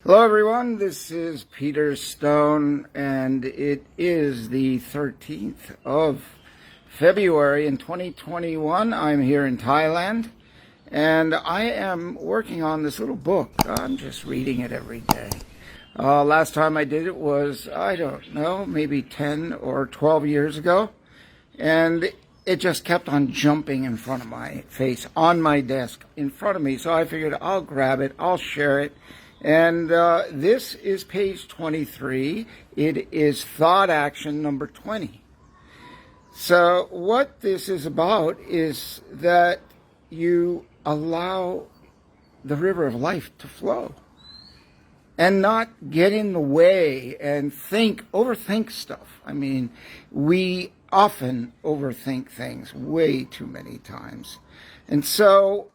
Hello everyone, this is Peter Stone, and it is the 13th of February in 2021. I'm here in Thailand, and I am working on this little book. I'm just reading it every day. Last time I did it was, I don't know, maybe 10 or 12 years ago, and it just kept on jumping in front of my face, on my desk, in front of me, so I figured I'll grab it, I'll share it. And this is page 23. It is thought action number 20. So what this is about is that you allow the river of life to flow and not get in the way and overthink stuff. I mean, we often overthink things way too many times. And so,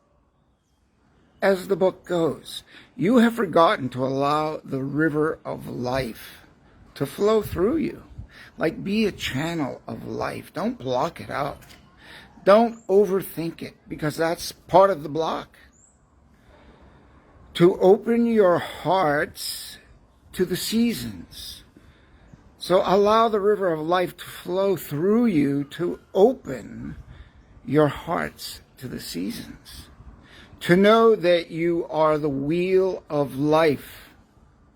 as the book goes, you have forgotten to allow the river of life to flow through you. Like, be a channel of life. Don't block it out. Don't overthink it, because that's part of the block. To open your hearts to the seasons. So allow the river of life to flow through you, to open your hearts to the seasons. To know that you are the wheel of life,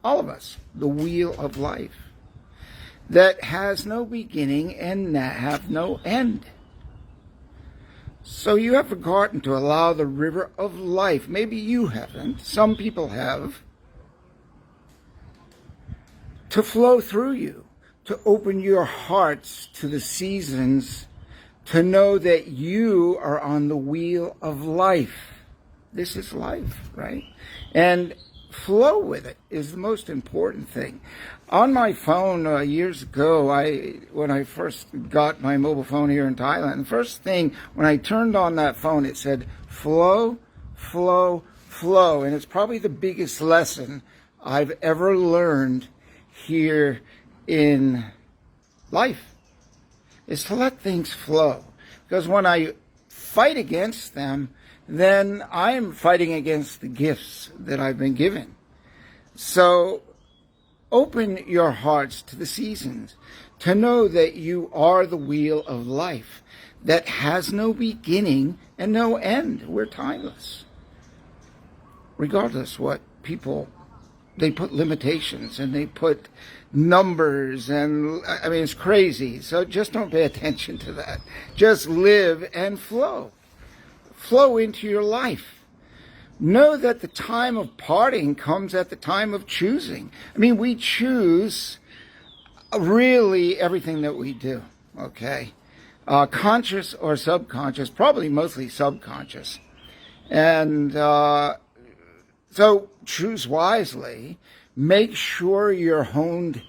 all of us, the wheel of life, that has no beginning and have no end. So you have forgotten to allow the river of life, maybe you haven't, some people have, to flow through you, to open your hearts to the seasons, to know that you are on the wheel of life. This is life, right? And flow with it is the most important thing. On my phone years ago, when I first got my mobile phone here in Thailand, the first thing, when I turned on that phone, it said, flow, flow, flow. And it's probably the biggest lesson I've ever learned here in life, is to let things flow. Because when I fight against them, then I'm fighting against the gifts that I've been given. So open your hearts to the seasons, to know that you are the wheel of life that has no beginning and no end. We're timeless. Regardless what people, they put limitations and they put numbers, and I mean, it's crazy. So just don't pay attention to that. Just live and flow. Flow into your life. Know that the time of parting comes at the time of choosing. I mean, we choose really everything that we do, okay? Conscious or subconscious, probably mostly subconscious. And so choose wisely. Make sure you're honed,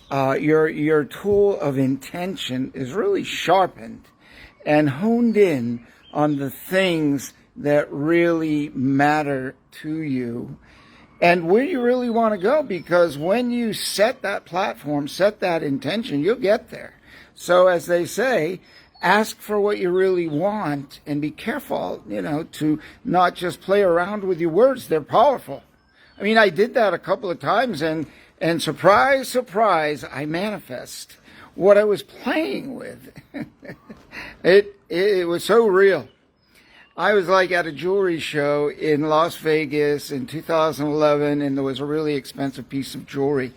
your tool of intention is really sharpened and honed in on the things that really matter to you and where you really want to go, because when you set that platform, set that intention, you'll get there. So as they say, ask for what you really want and be careful, to not just play around with your words. They're powerful. I mean, I did that a couple of times, and surprise, surprise, I manifest what I was playing with. It was so real. I was like at a jewelry show in Las Vegas in 2011, and there was a really expensive piece of jewelry.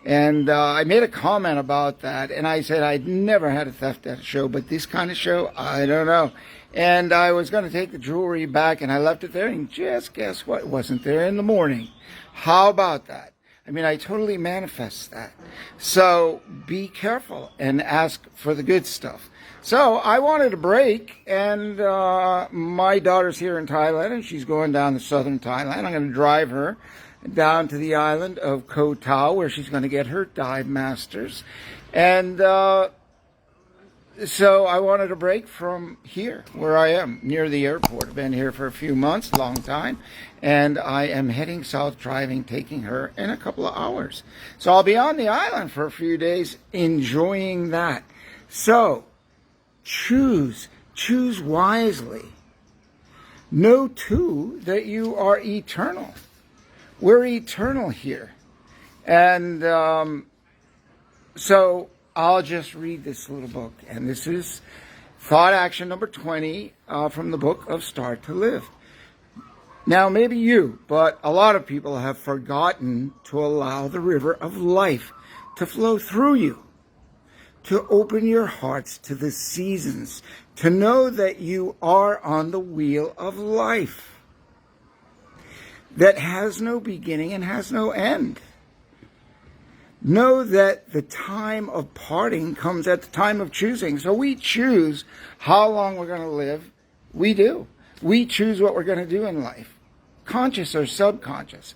And I made a comment about that, and I said I'd never had a theft at a show, but this kind of show, I don't know. And I was going to take the jewelry back, and I left it there, and just guess what? It wasn't there in the morning. How about that? I mean, I totally manifest that. So be careful and ask for the good stuff. So I wanted a break, and my daughter's here in Thailand, and she's going down to southern Thailand. I'm going to drive her down to the island of Koh Tao, where she's going to get her dive masters. And so I wanted a break from here, where I am, near the airport. I've been here for a few months, long time, and I am heading south, driving, taking her in a couple of hours. So I'll be on the island for a few days, enjoying that. So choose wisely. Know, too, that you are eternal. We're eternal here. And so I'll just read this little book. And this is Thought Action number 20 from the book of Start to Live. Now, maybe you, but a lot of people have forgotten to allow the river of life to flow through you, to open your hearts to the seasons, to know that you are on the wheel of life that has no beginning and has no end. Know that the time of parting comes at the time of choosing. So we choose how long we're going to live. We do. We choose what we're going to do in life, conscious or subconscious.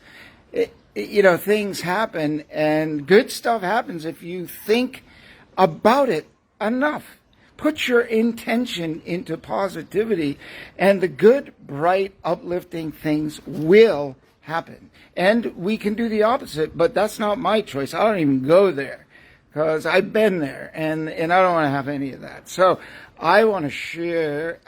Things happen, and good stuff happens if you think about it enough. Put your intention into positivity, and the good, bright, uplifting things will happen. And we can do the opposite, but that's not my choice. I don't even go there because I've been there, and I don't want to have any of that. So I want to share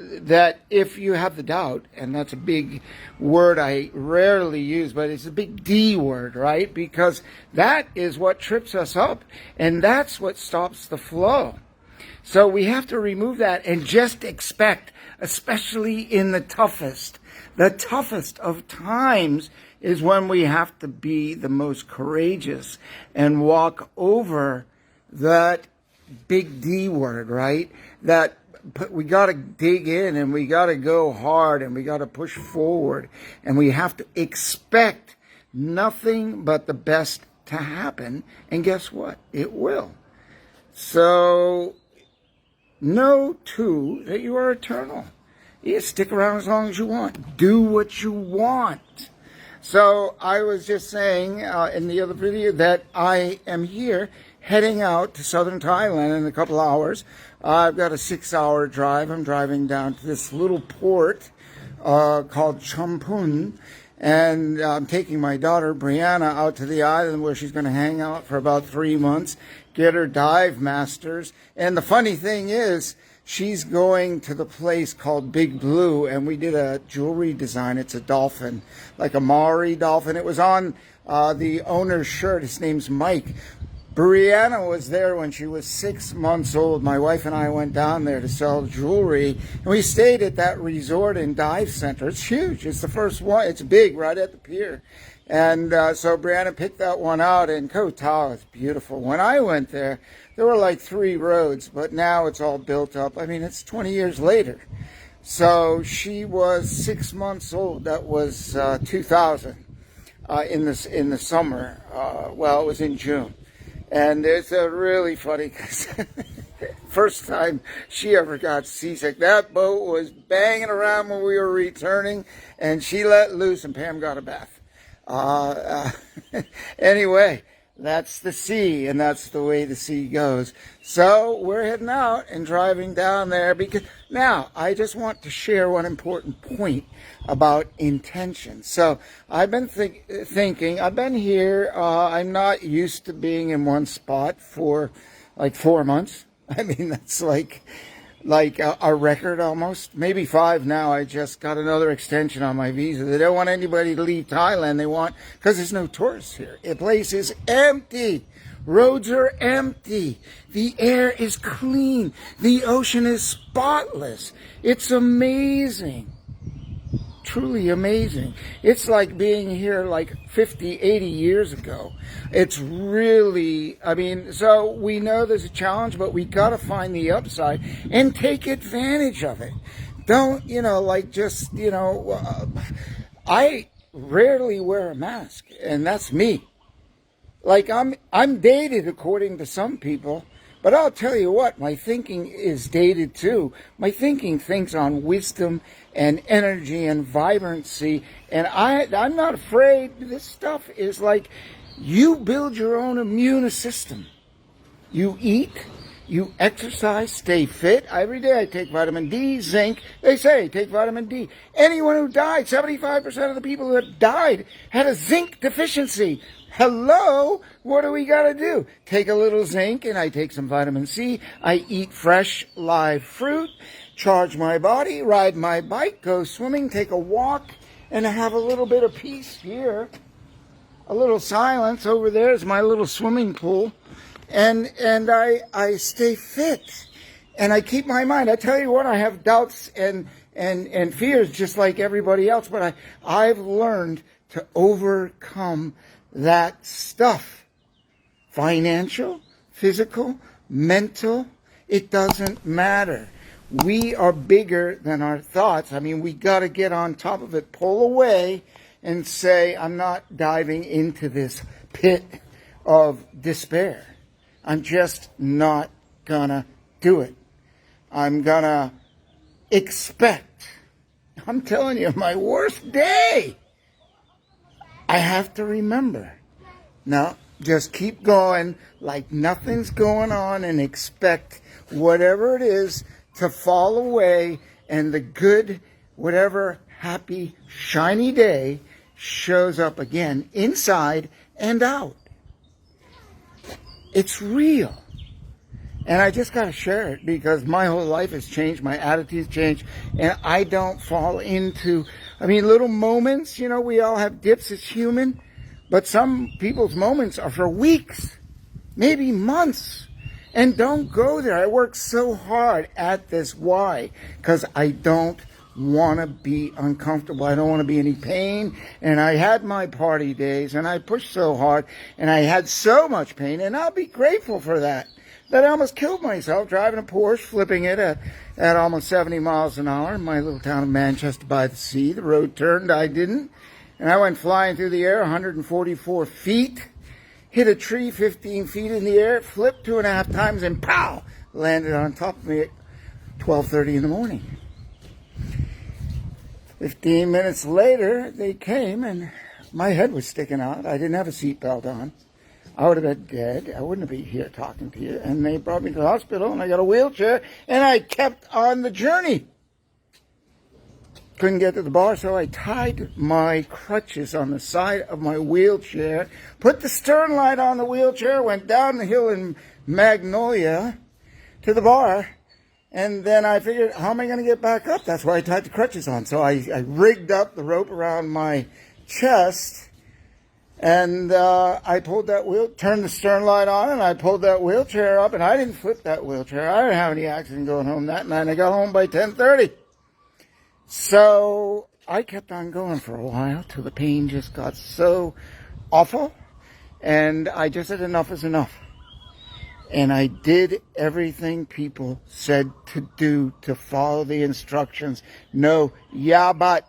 that if you have the doubt, and that's a big word I rarely use, but it's a big D word, right? Because that is what trips us up, and that's what stops the flow. So we have to remove that and just expect, especially in the toughest of times, is when we have to be the most courageous and walk over that big D word, right? That we got to dig in, and we got to go hard, and we got to push forward, and we have to expect nothing but the best to happen. And guess what? It will. So know too that you are eternal. You stick around as long as you want. Do what you want. So I was just saying in the other video that I am here heading out to southern Thailand in a couple hours. I've got a 6-hour drive. I'm driving down to this little port called Champun. And I'm taking my daughter, Brianna, out to the island where she's going to hang out for about 3 months, get her dive masters. And the funny thing is, she's going to the place called Big Blue, and we did a jewelry design. It's a dolphin, like a Maori dolphin. It was on the owner's shirt. His name's Mike. Brianna was there when she was 6 months old. My wife and I went down there to sell jewelry, and we stayed at that resort and dive center. It's huge. It's the first one. It's big, right at the pier. And so Brianna picked that one out, and Koh Tao is beautiful. When I went there were like 3 roads, but now it's all built up. I mean, it's 20 years later. So she was 6 months old. That was 2000 in the summer. Well, it was in June. And it's a really funny, because first time she ever got seasick. That boat was banging around when we were returning, and she let loose, and Pam got a bath. Anyway, that's the sea, and that's the way the sea goes. So we're heading out and driving down there, because now I just want to share one important point about intention. So I've been thinking, I've been here, I'm not used to being in one spot for like 4 months. I mean, that's like a record almost, maybe 5 now. I just got another extension on my visa. They don't want anybody to leave Thailand. They want, because there's no tourists here. The place is empty. Roads are empty. The air is clean. The ocean is spotless. It's amazing. Truly amazing. It's like being here like 50, 80 years ago. It's really, I mean, so we know there's a challenge, but we got to find the upside and take advantage of it. Don't, I rarely wear a mask, and that's me. Like, I'm dated according to some people, but I'll tell you what, my thinking is dated too. My thinking thinks on wisdom and energy and vibrancy, and I'm not afraid. This stuff is like, you build your own immune system. You eat, you exercise, stay fit. Every day I take vitamin D, zinc. They say take vitamin D. Anyone who died, 75% of the people who have died had a zinc deficiency. Hello? What do we got to do? Take a little zinc, and I take some vitamin C. I eat fresh, live fruit, charge my body, ride my bike, go swimming, take a walk, and have a little bit of peace here, a little silence. Over there is my little swimming pool, and I stay fit, and I keep my mind. I tell you what, I have doubts and fears just like everybody else, but I've learned to overcome that stuff. Financial, physical, mental, it doesn't matter. We are bigger than our thoughts. I mean, we got to get on top of it, pull away, and say, I'm not diving into this pit of despair. I'm just not gonna do it. I'm gonna expect. I'm telling you, my worst day. I have to remember. Now, just keep going like nothing's going on and expect whatever it is to fall away, and the good, whatever happy, shiny day shows up again, inside and out. It's real. And I just got to share it because my whole life has changed, my attitude's changed, and I don't fall into, little moments, we all have dips as human, but some people's moments are for weeks, maybe months. And don't go there. I work so hard at this. Why? Because I don't want to be uncomfortable. I don't want to be in any pain. And I had my party days, and I pushed so hard, and I had so much pain, and I'll be grateful for that. That I almost killed myself driving a Porsche, flipping it at almost 70 miles an hour in my little town of Manchester by the Sea. The road turned, I didn't. And I went flying through the air 144 feet. Hit a tree 15 feet in the air, flipped 2.5 times, and pow! Landed on top of me at 12:30 in the morning. 15 minutes later, they came, and my head was sticking out. I didn't have a seatbelt on. I would have been dead. I wouldn't be here talking to you. And they brought me to the hospital, and I got a wheelchair, and I kept on the journey. Couldn't get to the bar, so I tied my crutches on the side of my wheelchair, put the stern light on the wheelchair, went down the hill in Magnolia to the bar, and then I figured, how am I going to get back up? That's why I tied the crutches on. So I rigged up the rope around my chest, and I pulled that turned the stern light on, and I pulled that wheelchair up, and I didn't flip that wheelchair. I didn't have any accident going home that night. I got home by 10:30. So I kept on going for a while till the pain just got so awful, and I just said enough is enough. And I did everything people said to do, to follow the instructions. No, yeah, but,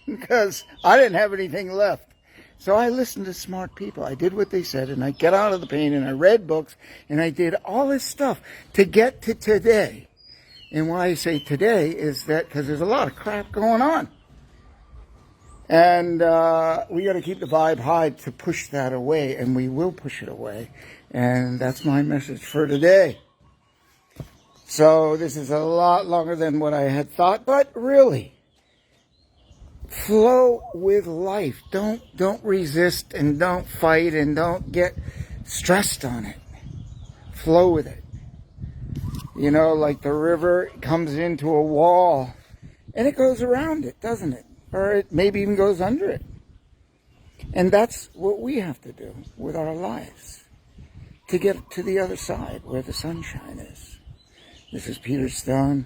because I didn't have anything left. So I listened to smart people. I did what they said, and I got out of the pain, and I read books, and I did all this stuff to get to today. And why I say today is that because there's a lot of crap going on. And we got to keep the vibe high to push that away, and we will push it away. And that's my message for today. So this is a lot longer than what I had thought, but really, flow with life. Don't resist, and don't fight, and don't get stressed on it. Flow with it. Like the river comes into a wall, and it goes around it, doesn't it? Or it maybe even goes under it. And that's what we have to do with our lives to get to the other side where the sunshine is. This is Peter Stone.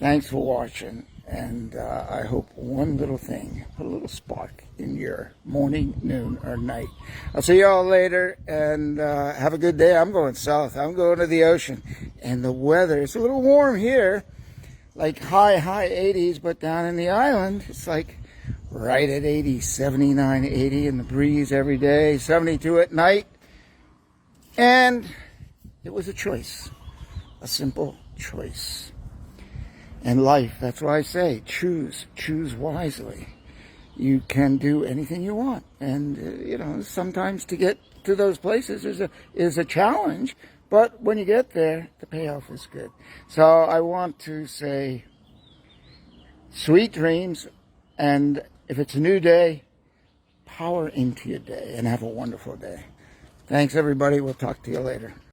Thanks for watching. And I hope one little thing, put a little spark in your morning, noon, or night. I'll see you all later, and have a good day. I'm going south. I'm going to the ocean. And the weather, it's a little warm here, like high 80s, but down in the island, it's like right at 80, 79, 80, and the breeze every day, 72 at night. And it was a choice, a simple choice. And life, that's why I say, choose wisely. You can do anything you want. And, sometimes to get to those places is a challenge, but when you get there, the payoff is good. So I want to say, sweet dreams, and if it's a new day, power into your day, and have a wonderful day. Thanks, everybody. We'll talk to you later.